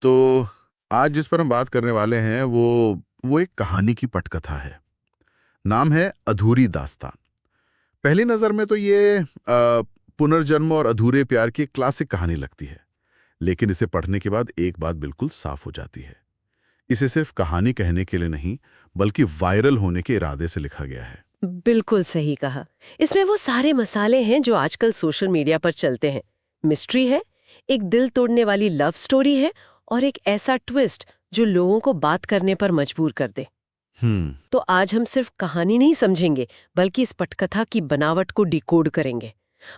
तो आज जिस पर हम बात करने वाले हैं वो एक कहानी की पटकथा है। नाम है अधूरी दास्तान। पहली नज़र में तो ये पुनर्जन्म और अधूरे प्यार की एक क्लासिक कहानी लगती है, लेकिन इसे पढ़ने के बाद एक बात बिल्कुल साफ हो जाती है। इसे सिर्फ कहानी कहने के लिए नहीं, बल्कि वायरल होने के इरादे से लिखा गया है। बिल्कुल सही कहा। इसमें वो सारे मसाले हैं जो आजकल सोशल मीडिया पर चलते हैं। मिस्ट्री है, एक दिल तोड़ने वाली लव स्टोरी है और एक ऐसा ट्विस्ट जो लोगों को बात करने पर मजबूर कर दे। तो आज हम सिर्फ कहानी नहीं समझेंगे, बल्कि इस पटकथा की बनावट को डिकोड करेंगे।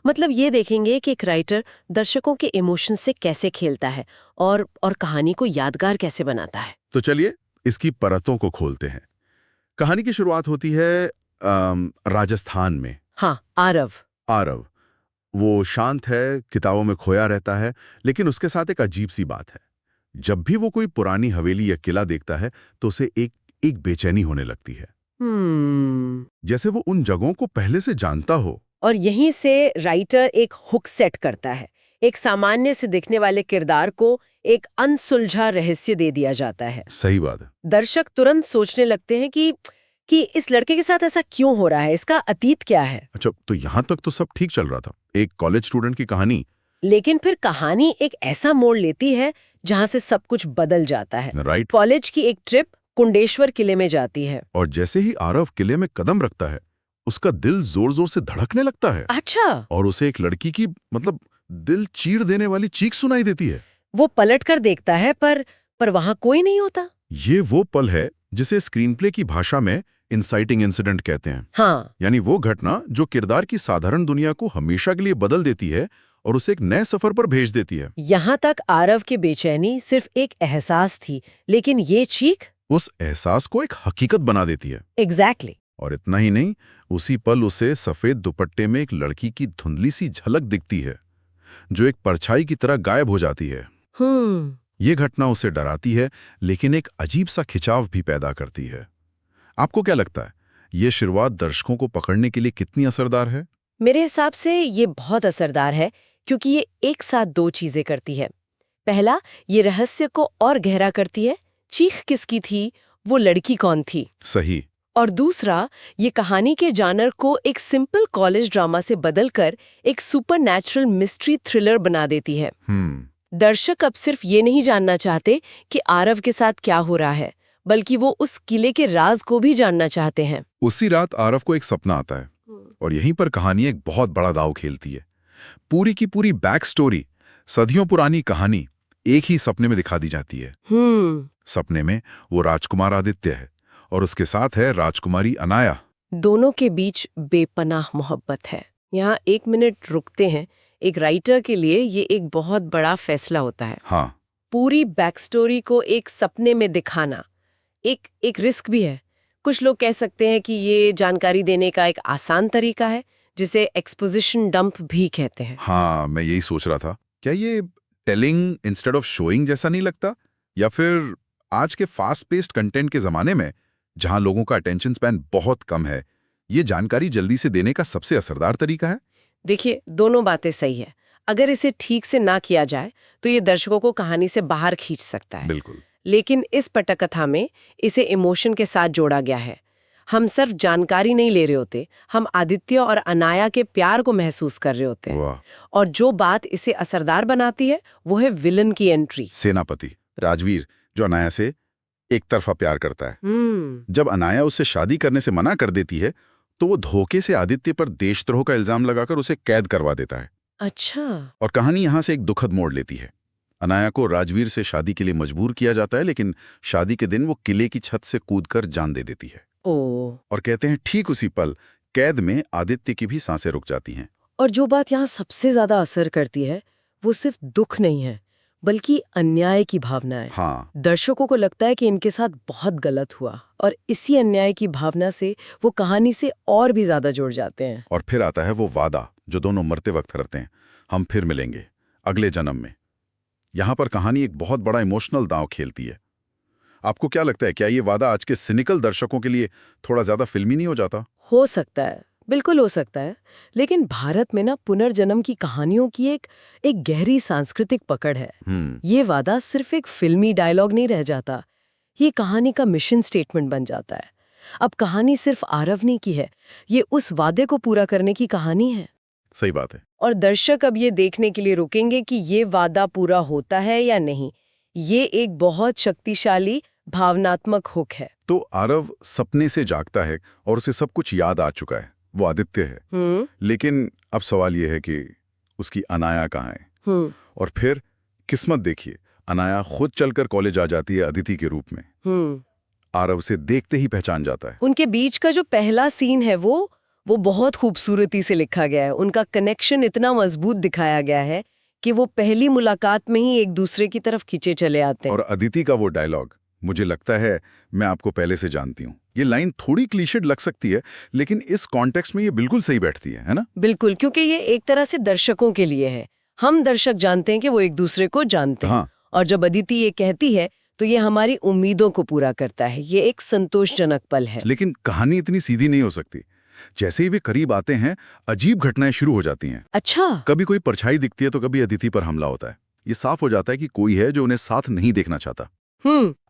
मतलब ये देखेंगे कि एक राइटर दर्शकों के इमोशन से कैसे खेलता है और कहानी को यादगार कैसे बनाता है। तो चलिए इसकी परतों को खोलते हैं। कहानी की शुरुआत होती है राजस्थान में। हाँ, आरव। आरव वो शांत है, किताबों में खोया रहता है, लेकिन उसके साथ एक अजीब सी बात है। जब भी वो कोई पुरानी हवेली या किला देखता है तो उसे एक एक बेचैनी होने लगती है, जैसे वो उन जगहों को पहले से जानता हो। और यहीं से राइटर एक हुक सेट करता है। एक सामान्य से दिखने वाले किरदार को एक अनसुलझा रहस्य दे दिया जाता है। सही बात है। दर्शक तुरंत सोचने लगते हैं कि इस लड़के के साथ ऐसा क्यों हो रहा है, इसका अतीत क्या है। अच्छा, तो यहां तक तो सब ठीक चल रहा था, एक कॉलेज स्टूडेंट की कहानी। लेकिन फिर कहानी एक ऐसा मोड़ लेती है जहां से सब कुछ बदल जाता है। राइट। कॉलेज की एक ट्रिप कुंडेश्वर किले में जाती है। और जैसे ही आरव किले में कदम रखता है, उसका दिल जोर जोर से धड़कने लगता है। अच्छा। और उसे एक लड़की की दिल चीर देने वाली चीख सुनाई देती है। वो पलट कर देखता है पर वहां कोई नहीं होता। ये वो पल है जिसे स्क्रीनप्ले की भाषा में इंसाइटिंग इंसिडेंट कहते हैं। हाँ। यानी वो घटना जो किरदार की साधारण दुनिया को हमेशा के लिए बदल देती है और उसे एक नए सफर पर भेज देती है। यहाँ तक आरव की बेचैनी सिर्फ एक एहसास थी, लेकिन ये चीख उस एहसास को एक हकीकत बना देती है। एग्जैक्टली। और इतना ही नहीं, उसी पल उसे सफेद दुपट्टे में एक लड़की की धुंधली सी झलक दिखती है, जो एक परछाई की तरह गायब हो जाती है। ये घटना उसे डराती है, लेकिन एक अजीब सा खिंचाव भी पैदा करती है। आपको क्या लगता है, ये शुरुआत दर्शकों को पकड़ने के लिए कितनी असरदार है? मेरे हिसाब से ये बहुत असरदार है, क्योंकि ये एक साथ दो चीजें करती है। पहला, ये रहस्य को और गहरा करती है, चीख किसकी थी, वो लड़की कौन थी। सही। और दूसरा, ये कहानी के जानर को एक सिंपल कॉलेज ड्रामा से बदलकर एक सुपरनैचुरल मिस्ट्री थ्रिलर बना देती है। दर्शक अब सिर्फ ये नहीं जानना चाहते कि आरव के साथ क्या हो रहा है, बल्कि वो उस किले के राज को भी जानना चाहते हैं। उसी रात आरव को एक सपना आता है, और यहीं पर कहानी एक बहुत बड़ा दांव खेलती है। पूरी की पूरी बैक स्टोरी, सदियों पुरानी कहानी एक ही सपने में दिखा दी जाती है। सपने में वो राजकुमार आदित्य है और उसके साथ है राजकुमारी अनाया। दोनों के बीच बेपनाह मोहब्बत है। यहाँ 1 मिनट रुकते हैं। एक राइटर के लिए ये एक बहुत बड़ा फैसला होता है। हाँ। पूरी बैक स्टोरी को एक सपने में दिखाना एक रिस्क भी है। कुछ लोग कह सकते हैं कि ये जानकारी देने का एक आसान तरीका है, जिसे एक्सपोजिशन डंप भी कहते हैं। हाँ, मैं यही सोच रहा था, क्या ये टेलिंग इंस्टेड ऑफ शोइंग जैसा नहीं लगता? या फिर आज के फास्ट पेस्ड कंटेंट के जमाने में, जहां लोगों का अटेंशन स्पैन बहुत कम है, ये जानकारी जल्दी से देने का सबसे असरदार तरीका है? देखिए, दोनों बातें सही है। अगर इसे ठीक से ना किया जाए तो ये दर्शकों को कहानी से बाहर खींच सकता है। बिल्कुल। लेकिन इस पटकथा में इसे इमोशन के साथ जोड़ा गया है। हम सिर्फ जानकारी नहीं ले रहे होते, हम आदित्य और अनाया के प्यार को महसूस कर रहे होते हैं। वाह। और जो बात इसे असरदार बनाती है वो है विलन की एंट्री। सेनापति राजवीर, जो अनाया से एक तरफा प्यार करता है। जब अनाया उससे शादी करने से मना कर देती है, तो वो धोखे से आदित्य पर देशद्रोह का इल्जाम लगाकर उसे कैद करवा देता है। अच्छा। और कहानी यहां से एक दुखद मोड़ लेती है। अनाया को राजवीर से शादी के लिए मजबूर किया जाता है, लेकिन शादी के दिन वो किले की छत से कूदकर जान दे देती है। और कहते हैं ठीक उसी पल कैद में आदित्य की भी सांसें रुक जाती हैं। और जो बात यहाँ सबसे ज्यादा असर करती है, वो सिर्फ दुख नहीं है, बल्कि अन्याय की भावना है। हाँ। दर्शकों को लगता है कि इनके साथ बहुत गलत हुआ, और इसी अन्याय की भावना से वो कहानी से और भी ज्यादा जुड़ जाते हैं। और फिर आता है वो वादा जो दोनों मरते वक्त करते हैं, हम फिर मिलेंगे अगले जन्म में। यहां पर कहानी एक बहुत बड़ा इमोशनल दांव खेलती है। आपको क्या लगता है, क्या ये वादा आज के सिनिकल दर्शकों के लिए थोड़ा ज्यादा फिल्मी नहीं हो जाता? हो सकता है, बिल्कुल हो सकता है, लेकिन भारत में ना पुनर्जन्म की कहानियों की एक गहरी सांस्कृतिक पकड़ है। ये वादा सिर्फ एक फिल्मी डायलॉग नहीं रह जाता, ये कहानी का मिशन स्टेटमेंट बन जाता है। अब कहानी सिर्फ आरवनी की है, ये उस वादे को पूरा करने की कहानी है। सही बात है। और दर्शक अब ये देखने के लिए रुकेंगे कि ये वादा पूरा होता है या नहीं। ये एक बहुत शक्तिशाली भावनात्मक हुक है। तो आरव सपने से जागता है और उसे सब कुछ याद आ चुका है, वो आदित्य है। लेकिन अब सवाल ये है कि उसकी अनाया कहाँ है। और फिर किस्मत देखिए, अनाया खुद चलकर कॉलेज आ जाती है अदिति के रूप में। आरव से देखते ही पहचान जाता है। उनके बीच का जो पहला सीन है वो बहुत खूबसूरती से लिखा गया है। उनका कनेक्शन इतना मजबूत दिखाया गया है कि वो पहली मुलाकात में ही एक दूसरे की तरफ खींचे चले आते हैं। और अदिति का वो डायलॉग, मुझे लगता है मैं आपको पहले से जानती हूँ, ये लाइन थोड़ी क्लीशेड लग सकती है, लेकिन इस कॉन्टेक्स्ट में ये बिल्कुल सही बैठती है ना? बिल्कुल, क्योंकि ये एक तरह से दर्शकों के लिए है। हम दर्शक जानते हैं कि वो एक दूसरे को जानते हैं। और जब अदिति ये कहती है तो ये हमारी उम्मीदों को पूरा करता है। ये एक संतोषजनक पल है। लेकिन कहानी इतनी सीधी नहीं हो सकती। जैसे ही वे करीब आते हैं, अजीब घटनाएं शुरू हो जाती हैं। अच्छा। कभी कोई परछाई दिखती है तो कभी अदिति पर हमला होता है। ये साफ हो जाता है कि कोई है जो उन्हें साथ नहीं देखना चाहता।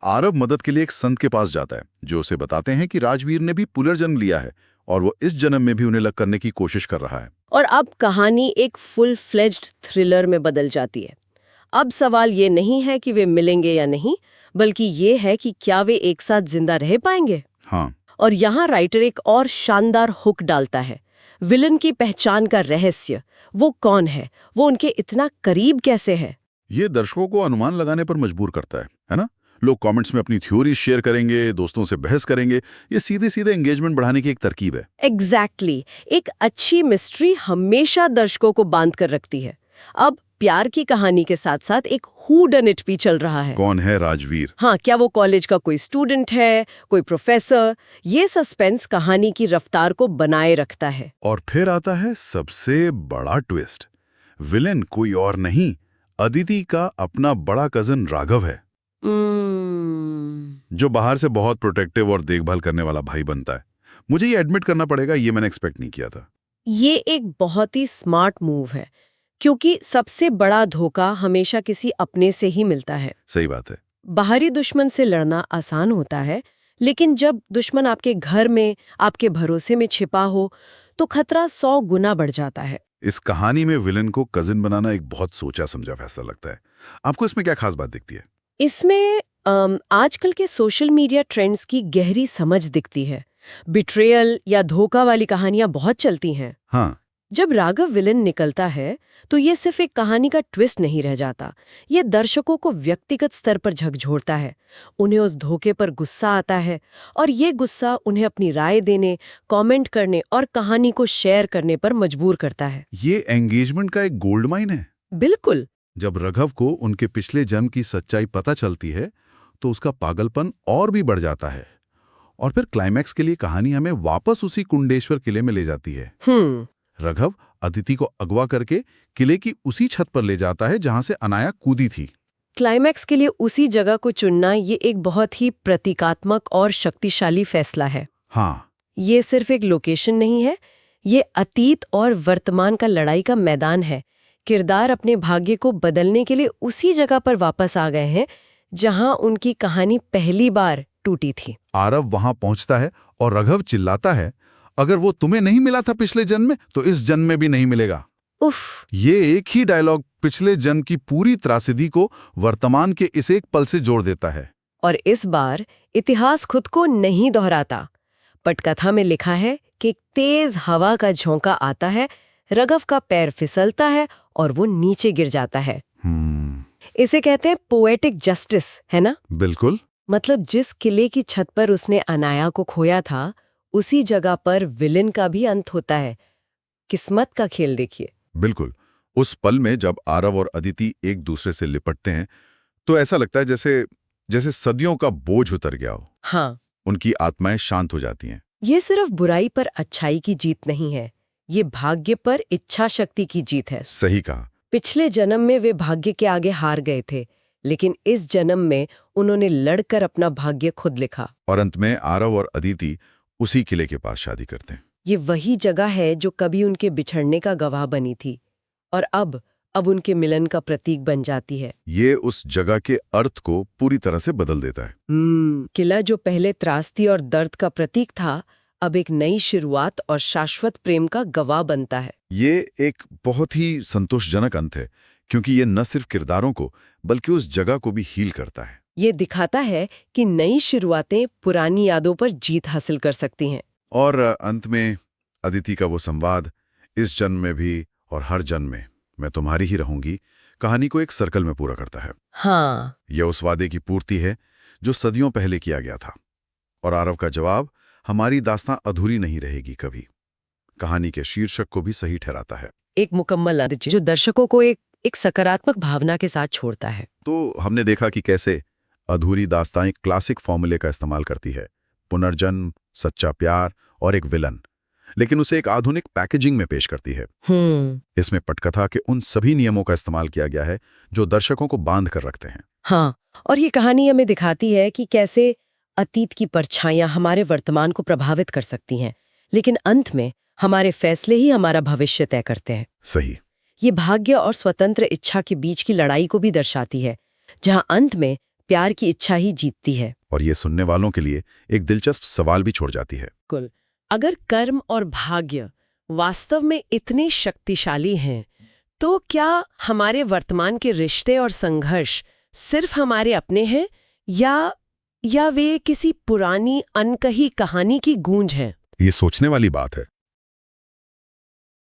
आरव मदद के लिए एक संत के पास जाता है, जो उसे बताते हैं कि राजवीर ने भी पुनर्जन्म लिया है और वो इस जन्म में भी उन्हें अलग करने की कोशिश कर रहा है। और अब कहानी एक फुल फ्लेज्ड थ्रिलर में बदल जाती है। अब सवाल ये नहीं है कि वे मिलेंगे या नहीं, बल्कि ये है कि क्या वे एक साथ जिंदा रह पाएंगे। हाँ। और यहाँ राइटर एक और शानदार हुक डालता है। विलन की पहचान का रहस्य, वो कौन है, वो उनके इतना करीब कैसे है। ये दर्शकों को अनुमान लगाने पर मजबूर करता है ना? लोग कमेंट्स में अपनी थ्योरीज शेयर करेंगे, दोस्तों से बहस करेंगे। ये सीधे सीधे एंगेजमेंट बढ़ाने की एक तरकीब है। एग्जैक्टली। एक अच्छी मिस्ट्री हमेशा दर्शकों को बांध कर रखती है। अब प्यार की कहानी के साथ साथ एक हू डन इट भी चल रहा है। कौन है राजवीर? हाँ, क्या वो कॉलेज का कोई स्टूडेंट है, कोई प्रोफेसर? ये सस्पेंस कहानी की रफ्तार को बनाए रखता है। और फिर आता है सबसे बड़ा ट्विस्ट। विलेन कोई और नहीं, अदिति का अपना बड़ा कजन राघव है, जो बाहर से बहुत प्रोटेक्टिव और देखभाल करने वाला भाई बनता है। मुझे ये एडमिट करना पड़ेगा, ये मैंने एक्सपेक्ट नहीं किया था। ये एक बहुत ही स्मार्ट मूव है, क्योंकि सबसे बड़ा धोखा हमेशा किसी अपने से ही मिलता है। सही बात है। बाहरी दुश्मन से लड़ना आसान होता है, लेकिन जब दुश्मन आपके घर में, आपके भरोसे में छिपा हो, तो खतरा 100 गुना बढ़ जाता है। इस कहानी में विलेन को कजिन बनाना एक बहुत सोचा समझा फैसला लगता है। आपको इसमें क्या खास बात दिखती है? इसमें आजकल के सोशल मीडिया ट्रेंड्स की गहरी समझ दिखती है। बिट्रेयल या धोखा वाली कहानियां बहुत चलती हैं। हाँ। जब राघव विलन निकलता है तो ये सिर्फ एक कहानी का ट्विस्ट नहीं रह जाता, ये दर्शकों को व्यक्तिगत स्तर पर झकझोरता है। उन्हें उस धोखे पर गुस्सा आता है और ये गुस्सा उन्हें अपनी राय देने, कमेंट करने और कहानी को शेयर करने पर मजबूर करता है। ये एंगेजमेंट का एक गोल्ड माइन है। बिल्कुल। जब राघव को उनके पिछले जन्म की सच्चाई पता चलती है तो उसका पागलपन और भी बढ़ जाता है। और फिर क्लाइमैक्स के लिए कहानी हमें वापस उसी कुंडेश्वर किले में ले जाती है। राघव अदिति को अगवा करके किले की उसी छत पर ले जाता है जहां से अनाया कूदी थी। क्लाइमैक्स के लिए उसी जगह को चुनना ये एक बहुत ही प्रतीकात्मक और शक्तिशाली फैसला है। हाँ। ये सिर्फ एक लोकेशन नहीं है, ये अतीत और वर्तमान का लड़ाई का मैदान है। किरदार अपने भाग्य को बदलने के लिए उसी जगह पर वापस आ गए हैं जहां उनकी कहानी पहली बार टूटी थी। आरव वहां पहुंचता है और राघव चिल्लाता है, अगर वो तुम्हें नहीं मिला था पिछले जन्म में तो इस जन्म में भी नहीं मिलेगा। उफ। ये एक ही डायलॉग पिछले जन्म की पूरी त्रासदी को वर्तमान के इस एक पल से जोड़ देता है। और इस बार इतिहास खुद को नहीं दोहराता। पटकथा में लिखा है कि तेज हवा का झोंका आता है, राघव का पैर फिसलता है और वो नीचे गिर जाता है। इसे कहते हैं पोएटिक जस्टिस, है ना? बिल्कुल। मतलब जिस किले की छत पर उसने अनाया को खोया था, उसी जगह पर विलेन का भी अंत होता है। किस्मत का खेल देखिए। बिल्कुल। उस पल में जब आरव और अदिति एक दूसरे से लिपटते हैं तो ऐसा लगता है जैसे सदियों का बोझ उतर गया हो। हाँ। उनकी आत्माएं शांत हो जाती हैं। ये सिर्फ बुराई पर अच्छाई की जीत नहीं है, ये भाग्य पर इच्छा शक्ति की जीत है। सही कहा। पिछले जन्म में वे भाग्य के आगे हार गए थे, लेकिन इस जन्म में उन्होंने लड़कर अपना भाग्य खुद लिखा। और अंत में आरव और अदिति उसी किले के पास शादी करते हैं। ये वही जगह है जो कभी उनके बिछड़ने का गवाह बनी थी और अब उनके मिलन का प्रतीक बन जाती है। ये उस जगह के अर्थ को पूरी तरह से बदल देता है। किला जो पहले त्रासदी और दर्द का प्रतीक था, अब एक नई शुरुआत और शाश्वत प्रेम का गवाह बनता है। ये एक बहुत ही संतोषजनक अंत है, क्योंकि ये न सिर्फ किरदारों को बल्कि उस जगह को भी हील करता है। ये दिखाता है कि नई शुरुआतें पुरानी यादों पर जीत हासिल कर सकती हैं। और अंत में अदिति का वो संवाद, इस जन्म में भी और हर जन्म में मैं तुम्हारी ही रहूंगी, कहानी को एक सर्कल में पूरा करता है। हाँ, यह उस वादे की पूर्ति है जो सदियों पहले किया गया था। और आरव का जवाब, हमारी दास्तां अधूरी नहीं रहेगी कभी, कहानी के शीर्षक को भी सही ठहराता है। एक मुकम्मल अंत जो दर्शकों को एक सकारात्मक भावना के साथ छोड़ता है। तो हमने देखा कि कैसे अधूरी दास्तां एक क्लासिक फॉर्मूले का इस्तेमाल करती है, पुनर्जन्म, सच्चा प्यार और एक विलन, लेकिन उसे एक आधुनिक पैकेजिंग में पेश करती है। इसमें पटकथा के उन सभी नियमों का इस्तेमाल किया गया है जो दर्शकों को बांध कर रखते हैं। हाँ, और ये कहानी हमें दिखाती है कि कैसे अतीत की परछाइयां हमारे वर्तमान को प्रभावित कर सकती हैं, लेकिन अंत में हमारे फैसले ही हमारा भविष्य तय करते हैं। सही। ये भाग्य और स्वतंत्र इच्छा के बीच की लड़ाई को भी दर्शाती है, जहां अंत में प्यार की इच्छा ही जीतती है। और ये सुनने वालों के लिए एक दिलचस्प सवाल भी छोड़ जाती है। कुल अगर कर्म और भाग्य वास्तव में इतने शक्तिशाली हैं, तो क्या हमारे वर्तमान के रिश्ते और संघर्ष सिर्फ हमारे अपने हैं या वे किसी पुरानी अनकही कहानी की गूंज है? ये सोचने वाली बात है।